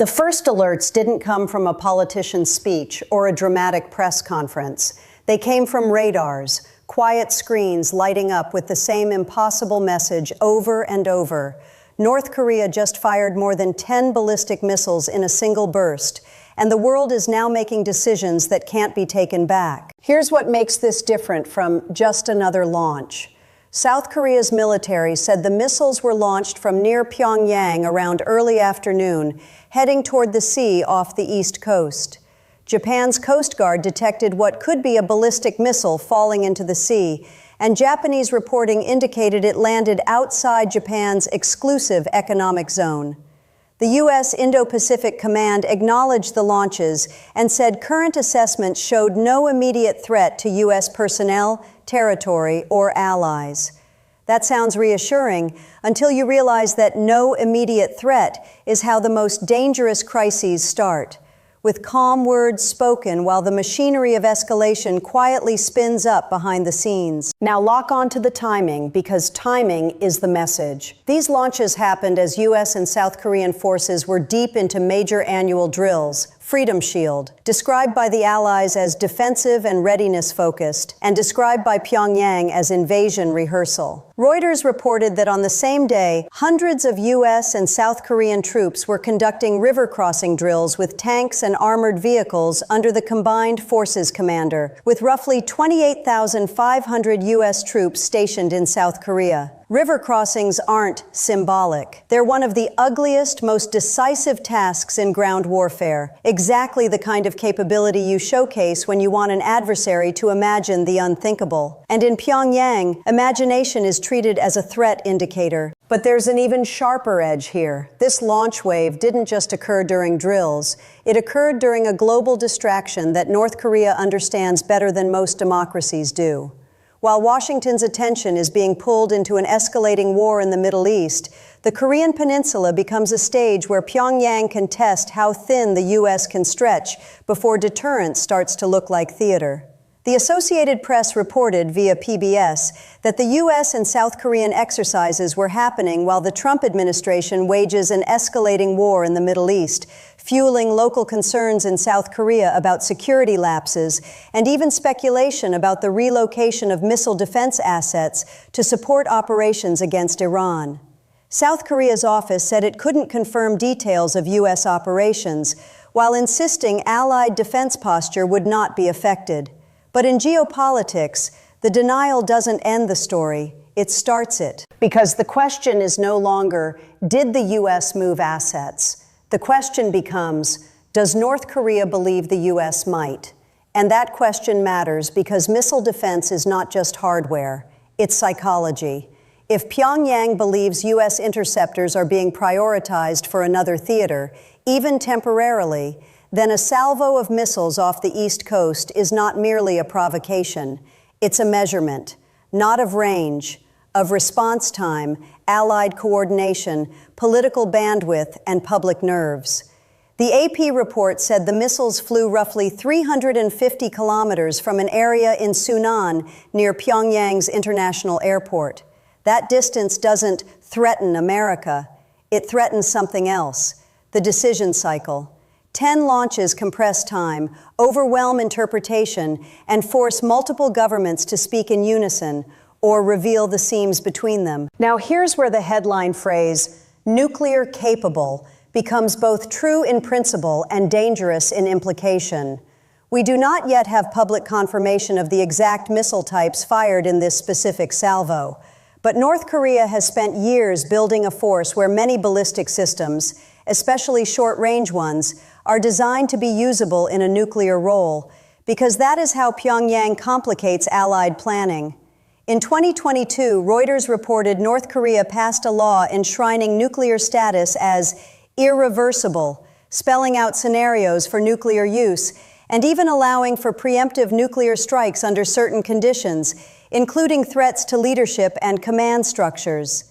The first alerts didn't come from a politician's speech or a dramatic press conference. They came from radars, quiet screens lighting up with the same impossible message over and over. North Korea just fired more than 10 ballistic missiles in a single burst, and the world is now making decisions that can't be taken back. Here's what makes this different from just another launch. South Korea's military said the missiles were launched from near Pyongyang around early afternoon, heading toward the sea off the east coast. Japan's Coast Guard detected what could be a ballistic missile falling into the sea, and Japanese reporting indicated it landed outside Japan's exclusive economic zone. The U.S. Indo-Pacific Command acknowledged the launches and said current assessments showed no immediate threat to U.S. personnel, territory, or allies. That sounds reassuring until you realize that no immediate threat is how the most dangerous crises start, with calm words spoken while the machinery of escalation quietly spins up behind the scenes. Now lock on to the timing, because timing is the message. These launches happened as U.S. and South Korean forces were deep into major annual drills, Freedom Shield, described by the Allies as defensive and readiness focused, and described by Pyongyang as invasion rehearsal. Reuters reported that on the same day, hundreds of U.S. and South Korean troops were conducting river crossing drills with tanks and armored vehicles under the Combined Forces Commander, with roughly 28,500 U.S. troops stationed in South Korea. River crossings aren't symbolic. They're one of the ugliest, most decisive tasks in ground warfare, exactly the kind of capability you showcase when you want an adversary to imagine the unthinkable. And in Pyongyang, imagination is treated as a threat indicator. But there's an even sharper edge here. This launch wave didn't just occur during drills. It occurred during a global distraction that North Korea understands better than most democracies do. While Washington's attention is being pulled into an escalating war in the Middle East, the Korean Peninsula becomes a stage where Pyongyang can test how thin the U.S. can stretch before deterrence starts to look like theater. The Associated Press reported via PBS that the U.S. and South Korean exercises were happening while the Trump administration wages an escalating war in the Middle East, fueling local concerns in South Korea about security lapses and even speculation about the relocation of missile defense assets to support operations against Iran. South Korea's office said it couldn't confirm details of U.S. operations, while insisting Allied defense posture would not be affected. But in geopolitics, the denial doesn't end the story, it starts it. Because the question is no longer, did the U.S. move assets? The question becomes, does North Korea believe the U.S. might? And that question matters because missile defense is not just hardware, it's psychology. If Pyongyang believes U.S. interceptors are being prioritized for another theater, even temporarily, then a salvo of missiles off the East Coast is not merely a provocation. It's a measurement, not of range, of response time, allied coordination, political bandwidth, and public nerves. The AP report said the missiles flew roughly 350 kilometers from an area in Sunan near Pyongyang's international airport. That distance doesn't threaten America. It threatens something else, the decision cycle. 10 launches compress time, overwhelm interpretation, and force multiple governments to speak in unison or reveal the seams between them. Now here's where the headline phrase, nuclear capable, becomes both true in principle and dangerous in implication. We do not yet have public confirmation of the exact missile types fired in this specific salvo, but North Korea has spent years building a force where many ballistic systems, especially short-range ones, are designed to be usable in a nuclear role, because that is how Pyongyang complicates Allied planning. In 2022, Reuters reported North Korea passed a law enshrining nuclear status as irreversible, spelling out scenarios for nuclear use, and even allowing for preemptive nuclear strikes under certain conditions, including threats to leadership and command structures.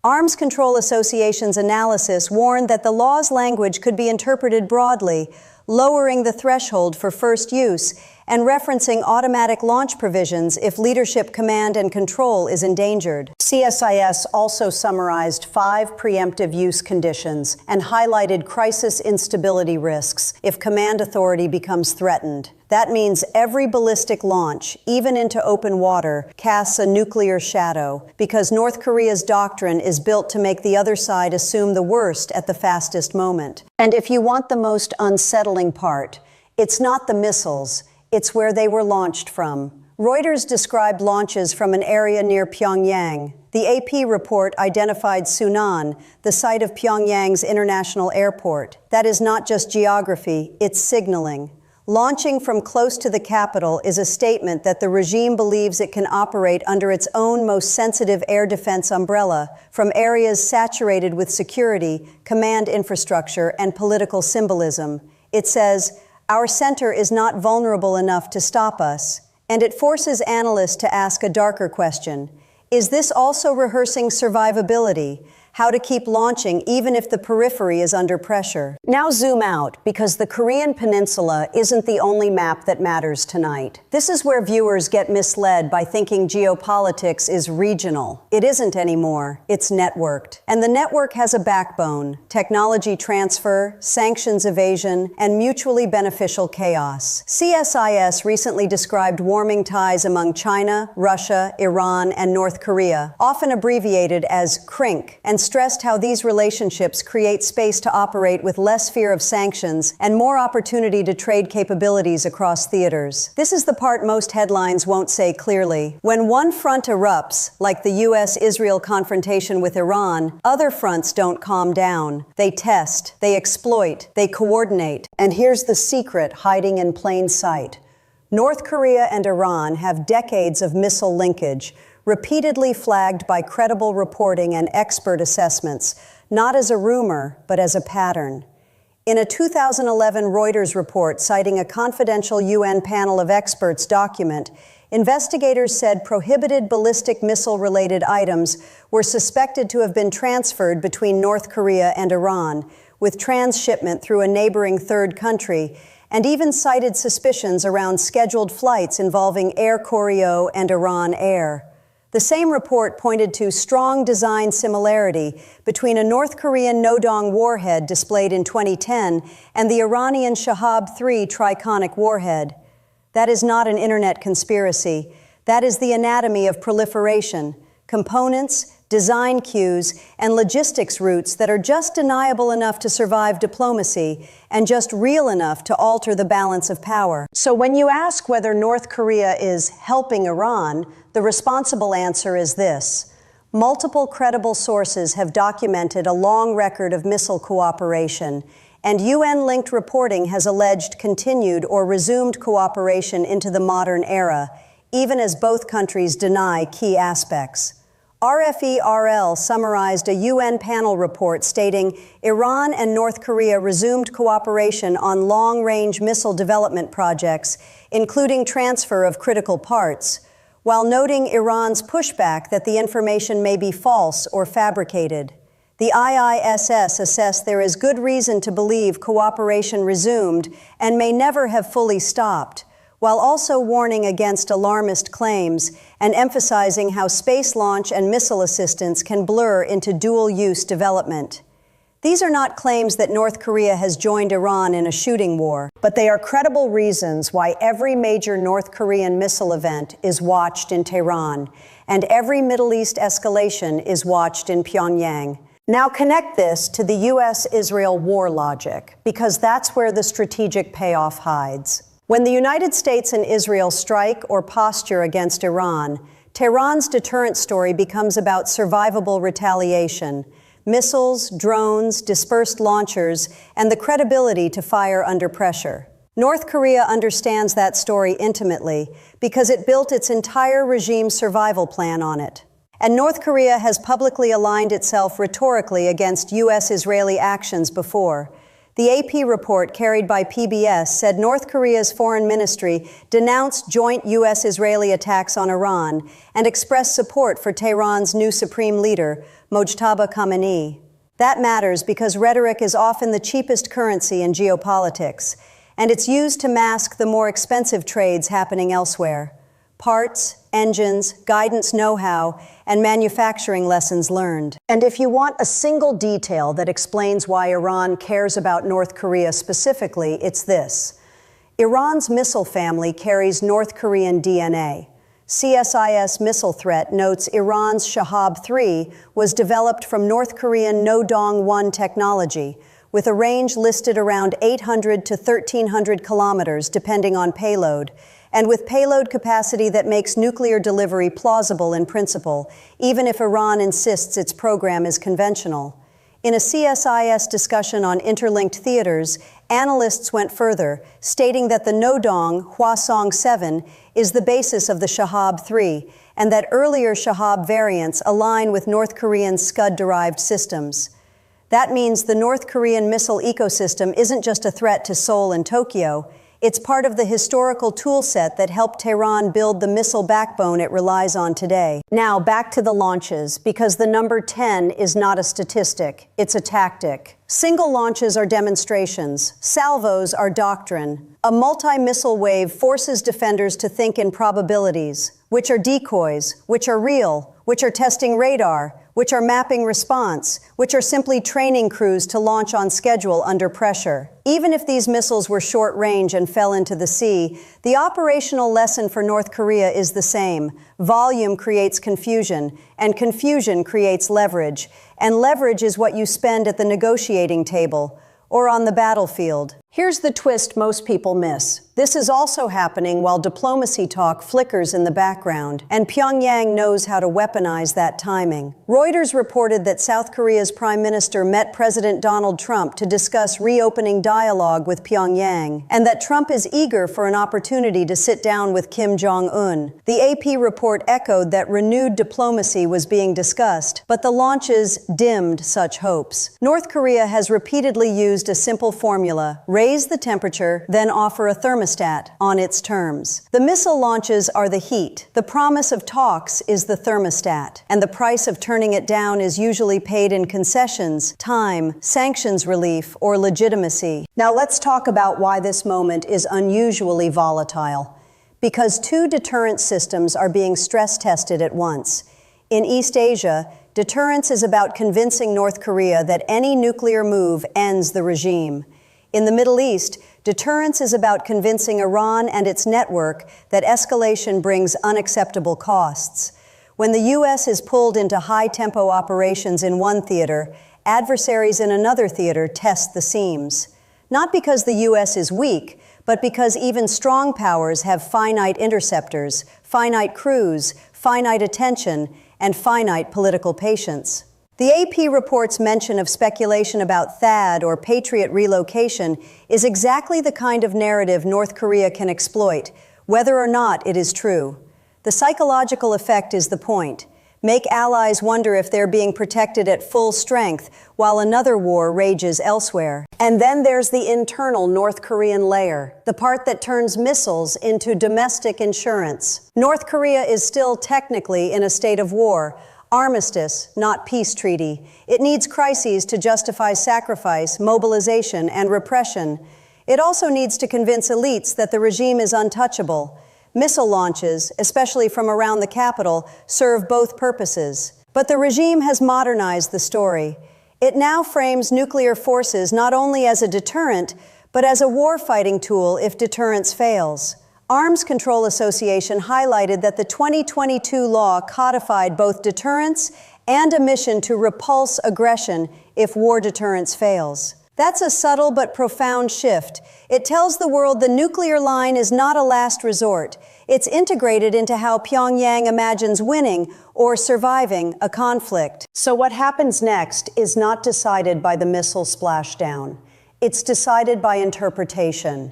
Arms Control Association's analysis warned that the law's language could be interpreted broadly, lowering the threshold for first use and referencing automatic launch provisions if leadership command and control is endangered. CSIS also summarized 5 preemptive use conditions and highlighted crisis instability risks if command authority becomes threatened. That means every ballistic launch, even into open water, casts a nuclear shadow, because North Korea's doctrine is built to make the other side assume the worst at the fastest moment. And if you want the most unsettling part, it's not the missiles, it's where they were launched from. Reuters described launches from an area near Pyongyang. The AP report identified Sunan, the site of Pyongyang's international airport. That is not just geography, it's signaling. Launching from close to the capital is a statement that the regime believes it can operate under its own most sensitive air defense umbrella, from areas saturated with security, command infrastructure, and political symbolism. It says, "Our center is not vulnerable enough to stop us." And it forces analysts to ask a darker question. Is this also rehearsing survivability? How to keep launching even if the periphery is under pressure? Now zoom out, because the Korean Peninsula isn't the only map that matters tonight. This is where viewers get misled by thinking geopolitics is regional. It isn't anymore, it's networked. And the network has a backbone: technology transfer, sanctions evasion, and mutually beneficial chaos. CSIS recently described warming ties among China, Russia, Iran, and North Korea, often abbreviated as CRINC, and stressed how these relationships create space to operate with less fear of sanctions and more opportunity to trade capabilities across theaters. This is the part most headlines won't say clearly. When one front erupts, like the US-Israel confrontation with Iran, other fronts don't calm down. They test, they exploit, they coordinate. And here's the secret hiding in plain sight. North Korea and Iran have decades of missile linkage, repeatedly flagged by credible reporting and expert assessments, not as a rumor, but as a pattern. In a 2011 Reuters report citing a confidential UN panel of experts document, investigators said prohibited ballistic missile-related items were suspected to have been transferred between North Korea and Iran, with transshipment through a neighboring third country, and even cited suspicions around scheduled flights involving Air Koryo and Iran Air. The same report pointed to strong design similarity between a North Korean Nodong warhead displayed in 2010 and the Iranian Shahab-3 triconic warhead. That is not an internet conspiracy. That is the anatomy of proliferation: components, design cues, and logistics routes that are just deniable enough to survive diplomacy and just real enough to alter the balance of power. So when you ask whether North Korea is helping Iran, the responsible answer is this: multiple credible sources have documented a long record of missile cooperation, and UN-linked reporting has alleged continued or resumed cooperation into the modern era, even as both countries deny key aspects. RFE-RL summarized a UN panel report stating Iran and North Korea resumed cooperation on long-range missile development projects, including transfer of critical parts, while noting Iran's pushback that the information may be false or fabricated. The IISS assessed there is good reason to believe cooperation resumed and may never have fully stopped, while also warning against alarmist claims and emphasizing how space launch and missile assistance can blur into dual-use development. These are not claims that North Korea has joined Iran in a shooting war, but they are credible reasons why every major North Korean missile event is watched in Tehran, and every Middle East escalation is watched in Pyongyang. Now connect this to the US-Israel war logic, because that's where the strategic payoff hides. When the United States and Israel strike or posture against Iran, Tehran's deterrence story becomes about survivable retaliation: missiles, drones, dispersed launchers, and the credibility to fire under pressure. North Korea understands that story intimately because it built its entire regime's survival plan on it. And North Korea has publicly aligned itself rhetorically against US-Israeli actions before. The AP report carried by PBS said North Korea's foreign ministry denounced joint US-Israeli attacks on Iran and expressed support for Tehran's new supreme leader, Mojtaba Khamenei. That matters because rhetoric is often the cheapest currency in geopolitics. and it's used to mask the more expensive trades happening elsewhere. Parts, engines, guidance know-how, and manufacturing lessons learned. And if you want a single detail that explains why Iran cares about North Korea specifically, it's this. Iran's missile family carries North Korean DNA. CSIS missile threat notes Iran's Shahab-3 was developed from North Korean No-Dong-1 technology, with a range listed around 800 to 1,300 kilometers, depending on payload, and with payload capacity that makes nuclear delivery plausible in principle, even if Iran insists its program is conventional. In a CSIS discussion on interlinked theaters, analysts went further, stating that the No-Dong Hwasong-7 is the basis of the Shahab-3, and that earlier Shahab variants align with North Korean Scud-derived systems. That means the North Korean missile ecosystem isn't just a threat to Seoul and Tokyo. It's part of the historical toolset that helped Tehran build the missile backbone it relies on today. Now, back to the launches, because the number 10 is not a statistic, it's a tactic. Single launches are demonstrations. Salvos are doctrine. A multi-missile wave forces defenders to think in probabilities, which are decoys, which are real, which are testing radar, which are mapping response, which are simply training crews to launch on schedule under pressure. Even if these missiles were short range and fell into the sea, the operational lesson for North Korea is the same. Volume creates confusion, and confusion creates leverage. And leverage is what you spend at the negotiating table or on the battlefield. Here's the twist most people miss. This is also happening while diplomacy talk flickers in the background, and Pyongyang knows how to weaponize that timing. Reuters reported that South Korea's Prime Minister met President Donald Trump to discuss reopening dialogue with Pyongyang, and that Trump is eager for an opportunity to sit down with Kim Jong-un. The AP report echoed that renewed diplomacy was being discussed, but the launches dimmed such hopes. North Korea has repeatedly used a simple formula: raise the temperature, then offer a thermostat on its terms. The missile launches are the heat. The promise of talks is the thermostat. And the price of turning it down is usually paid in concessions, time, sanctions relief, or legitimacy. Now let's talk about why this moment is unusually volatile. Because two deterrence systems are being stress tested at once. In East Asia, deterrence is about convincing North Korea that any nuclear move ends the regime. In the Middle East, deterrence is about convincing Iran and its network that escalation brings unacceptable costs. When the U.S. is pulled into high-tempo operations in one theater, adversaries in another theater test the seams. Not because the U.S. is weak, but because even strong powers have finite interceptors, finite crews, finite attention, and finite political patience. The AP report's mention of speculation about THAAD or Patriot relocation is exactly the kind of narrative North Korea can exploit, whether or not it is true. The psychological effect is the point. Make allies wonder if they're being protected at full strength while another war rages elsewhere. And then there's the internal North Korean layer, the part that turns missiles into domestic insurance. North Korea is still technically in a state of war. Armistice, not peace treaty. It needs crises to justify sacrifice, mobilization, and repression. It also needs to convince elites that the regime is untouchable. Missile launches, especially from around the capital, serve both purposes. But the regime has modernized the story. It now frames nuclear forces not only as a deterrent, but as a war-fighting tool if deterrence fails. Arms Control Association highlighted that the 2022 law codified both deterrence and a mission to repulse aggression if war deterrence fails. That's a subtle but profound shift. It tells the world the nuclear line is not a last resort. It's integrated into how Pyongyang imagines winning or surviving a conflict. So what happens next is not decided by the missile splashdown. It's decided by interpretation.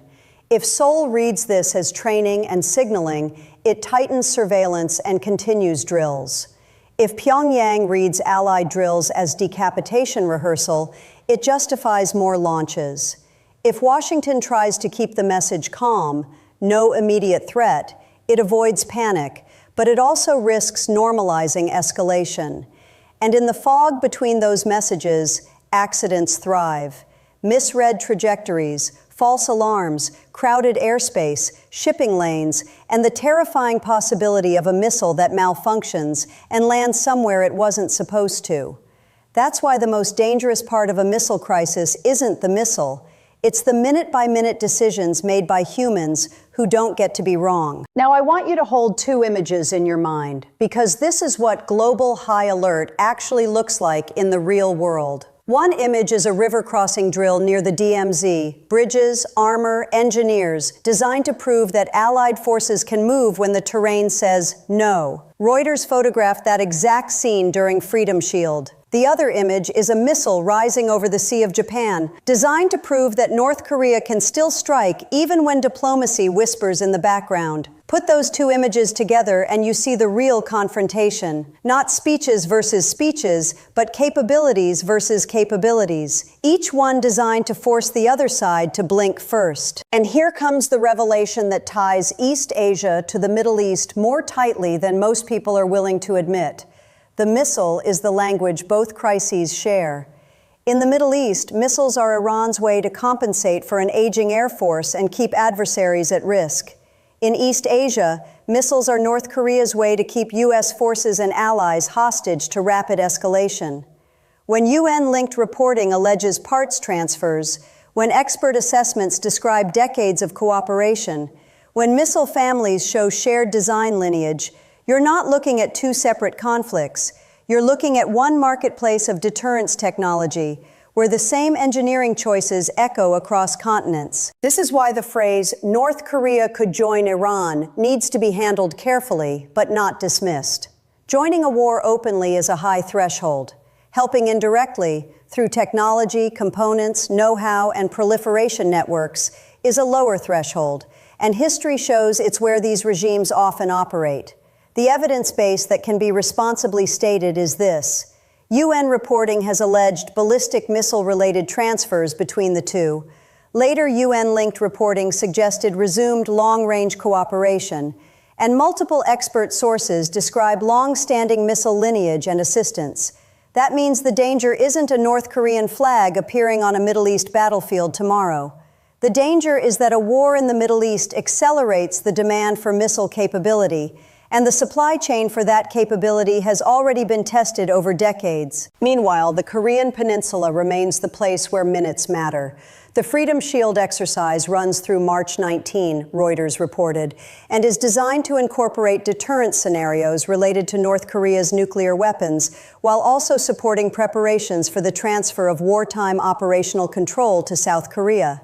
If Seoul reads this as training and signaling, it tightens surveillance and continues drills. If Pyongyang reads Allied drills as decapitation rehearsal, it justifies more launches. If Washington tries to keep the message calm, no immediate threat, it avoids panic, but it also risks normalizing escalation. And in the fog between those messages, accidents thrive. Misread trajectories, false alarms, crowded airspace, shipping lanes, and the terrifying possibility of a missile that malfunctions and lands somewhere it wasn't supposed to. That's why the most dangerous part of a missile crisis isn't the missile. It's the minute-by-minute decisions made by humans who don't get to be wrong. Now, I want you to hold two images in your mind, because this is what global high alert actually looks like in the real world. One image is a river crossing drill near the DMZ, bridges, armor, engineers, designed to prove that Allied forces can move when the terrain says no. Reuters photographed that exact scene during Freedom Shield. The other image is a missile rising over the Sea of Japan, designed to prove that North Korea can still strike even when diplomacy whispers in the background. Put those two images together and you see the real confrontation. Not speeches versus speeches, but capabilities versus capabilities. Each one designed to force the other side to blink first. And here comes the revelation that ties East Asia to the Middle East more tightly than most people are willing to admit. The missile is the language both crises share. In the Middle East, missiles are Iran's way to compensate for an aging air force and keep adversaries at risk. In East Asia, missiles are North Korea's way to keep U.S. forces and allies hostage to rapid escalation. When UN-linked reporting alleges parts transfers, when expert assessments describe decades of cooperation, when missile families show shared design lineage, you're not looking at two separate conflicts. You're looking at one marketplace of deterrence technology, where the same engineering choices echo across continents. This is why the phrase, North Korea could join Iran, needs to be handled carefully, but not dismissed. Joining a war openly is a high threshold. Helping indirectly, through technology, components, know-how, and proliferation networks, is a lower threshold, and history shows it's where these regimes often operate. The evidence base that can be responsibly stated is this. UN reporting has alleged ballistic missile-related transfers between the two. Later UN-linked reporting suggested resumed long-range cooperation, and multiple expert sources describe long-standing missile lineage and assistance. That means the danger isn't a North Korean flag appearing on a Middle East battlefield tomorrow. The danger is that a war in the Middle East accelerates the demand for missile capability, and the supply chain for that capability has already been tested over decades. Meanwhile, the Korean Peninsula remains the place where minutes matter. The Freedom Shield exercise runs through March 19, Reuters reported, and is designed to incorporate deterrence scenarios related to North Korea's nuclear weapons, while also supporting preparations for the transfer of wartime operational control to South Korea.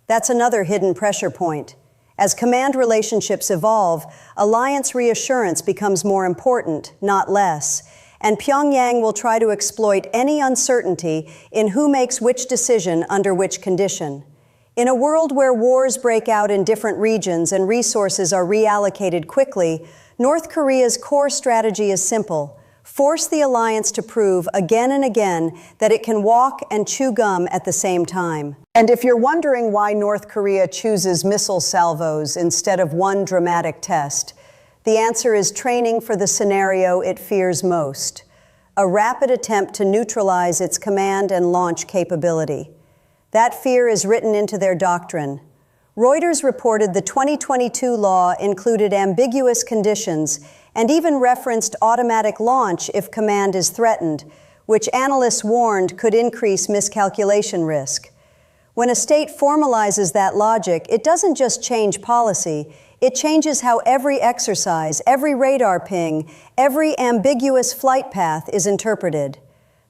That's another hidden pressure point. As command relationships evolve, alliance reassurance becomes more important, not less. And Pyongyang will try to exploit any uncertainty in who makes which decision under which condition. In a world where wars break out in different regions and resources are reallocated quickly, North Korea's core strategy is simple. Force the alliance to prove again and again that it can walk and chew gum at the same time. And if you're wondering why North Korea chooses missile salvos instead of one dramatic test, the answer is training for the scenario it fears most, a rapid attempt to neutralize its command and launch capability. That fear is written into their doctrine. Reuters reported the 2022 law included ambiguous conditions and even referenced automatic launch if command is threatened, which analysts warned could increase miscalculation risk. When a state formalizes that logic, it doesn't just change policy, it changes how every exercise, every radar ping, every ambiguous flight path is interpreted.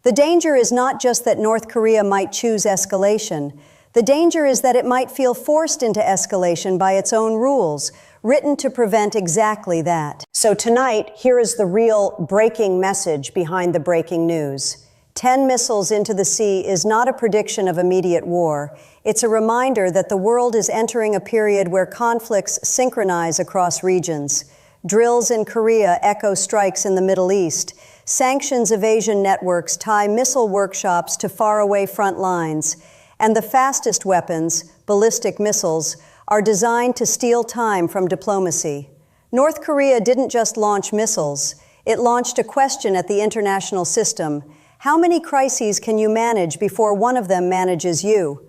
The danger is not just that North Korea might choose escalation. The danger is that it might feel forced into escalation by its own rules, written to prevent exactly that. So tonight, here is the real breaking message behind the breaking news. 10 missiles into the sea is not a prediction of immediate war. It's a reminder that the world is entering a period where conflicts synchronize across regions. Drills in Korea echo strikes in the Middle East. Sanctions evasion networks tie missile workshops to faraway front lines. And the fastest weapons, ballistic missiles, are designed to steal time from diplomacy. North Korea didn't just launch missiles. It launched a question at the international system. How many crises can you manage before one of them manages you?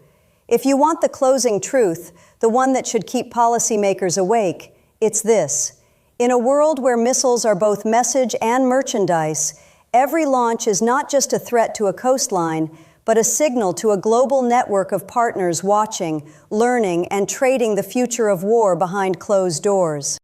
If you want the closing truth, the one that should keep policymakers awake, it's this. In a world where missiles are both message and merchandise, every launch is not just a threat to a coastline, but a signal to a global network of partners watching, learning, and trading the future of war behind closed doors.